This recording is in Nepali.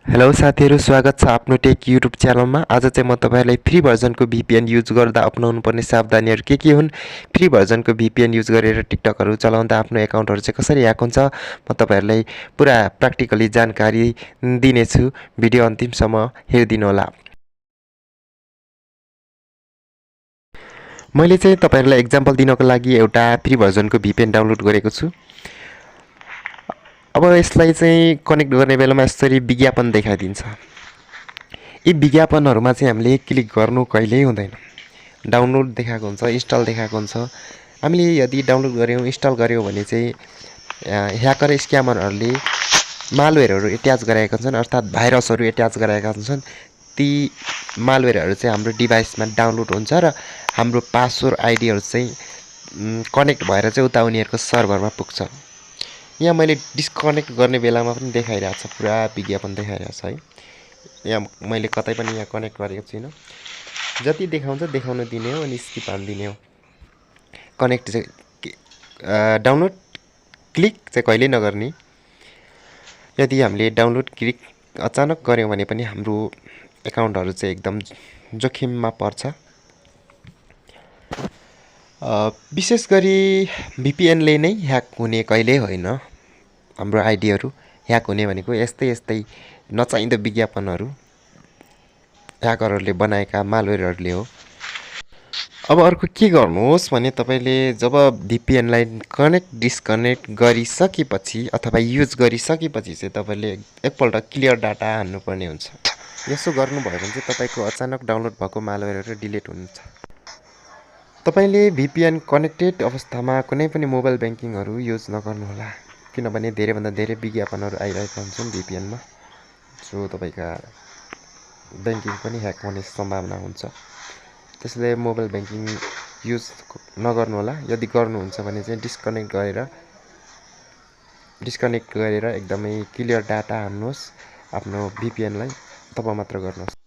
हेलो साथीहरु, स्वागत छ आफ्नो टेक युट्युब च्यानलमा। आज चाहिँ म तपाईहरुलाई फ्री भर्जनको VPN युज गर्दा अपनाउनु पर्ने सावधानीहरु के हुन्, फ्री भर्जनको VPN युज गरेर टिकटकहरु चलाउँदा आफ्नो एकाउन्टहरु चाहिँ कसरी ह्याक हुन्छ, म तपाईहरुलाई पुरा प्र्याक्टिकली जानकारी दिनेछु। भिडियो अन्तिमसम्म हेरिदिनु होला। मैले चाहिँ तपाईहरुलाई एक्जाम्पल दिनको लागि एउटा फ्री भर्जनको VPN डाउनलोड गरेको छु। अब यसलाई चाहिँ कनेक्ट गर्ने बेलामा यसरी विज्ञापन देखाइदिन्छ। यी विज्ञापनहरुमा चाहिँ हामीले क्लिक गर्नु कहिल्यै हुँदैन। डाउनलोड देखाएको हुन्छ, इन्स्टल देखाएको हुन्छ। हामीले यदि डाउनलोड गर्यौं, इन्स्टल गर्यौं भने चाहिँ ह्याकर स्क्यामरहरुले मालवेयरहरु एट्याच गराएका हुन्छन्, अर्थात भाइरसहरु एट्याच गराएका हुन्छन्। ती मालवेयरहरु चाहिँ हाम्रो डिभाइसमा डाउनलोड हुन्छ र हाम्रो पासवर्ड आइडीहरु चाहिँ कनेक्ट भएर चाहिँ उता उनीहरुको सर्भरमा पुग्छ। यहाँ मैले डिस्कनेक्ट गर्ने बेलामा पनि देखाइरहेछ, पुरा विज्ञापन देखाइरहेछ है। यहाँ मैले कतै पनि यहाँ कनेक्ट गरेको छैन। जति देखाउँछ देखाउन दिने हो अनि स्किप हान्दिने हो। कनेक्ट चाहिँ डाउनलोड क्लिक चाहिँ कहिल्यै नगर्ने। यदि हामीले डाउनलोड क्लिक अचानक गर्यौं भने पनि हाम्रो एकाउन्टहरु चाहिँ एकदम जोखिममा पर्छ। विशेष गरी VPN ले नै ह्याक हुने कहिल्यै होइन। हाम्रो आइडीहरु ह्याक हुने भनेको यस्तै नचाहिँदो विज्ञापनहरु ह्याकरहरुले बनाएका मालवेयरहरुले हो। अब अर्को के गर्नुहोस् भने तपाईले जब VPN लाई कनेक्ट डिस्कनेक्ट गरिसकेपछि अथवा युज गरिसकेपछि चाहिँ तपाईले एकपल्ट क्लियर डाटा हान्नुपर्ने हुन्छ। यसो गर्नुभयो भने चाहिँ तपाईको अचानक डाउनलोड भएको मालवेयरहरु डिलिट हुन्छ। तपाईले VPN कनेक्टेड अवस्थामा कुनै पनि मोबाइल बैंकिङहरु युज नगर्नु होला, किनभने धेरैभन्दा धेरै विज्ञापनहरु आइरहेका हुन्छन् VPN मा, सो तपाईका बैंकिङ पनि ह्याक हुने सम्भावना हुन्छ। त्यसैले मोबाइल बैंकिङ युज नगर्नु होला। यदि गर्नुहुन्छ भने चाहिँ डिस्कनेक्ट गरेर एकदमै क्लियर डाटा हान्नुहोस् आफ्नो VPN लाई, तब मात्र गर्नुहोस्।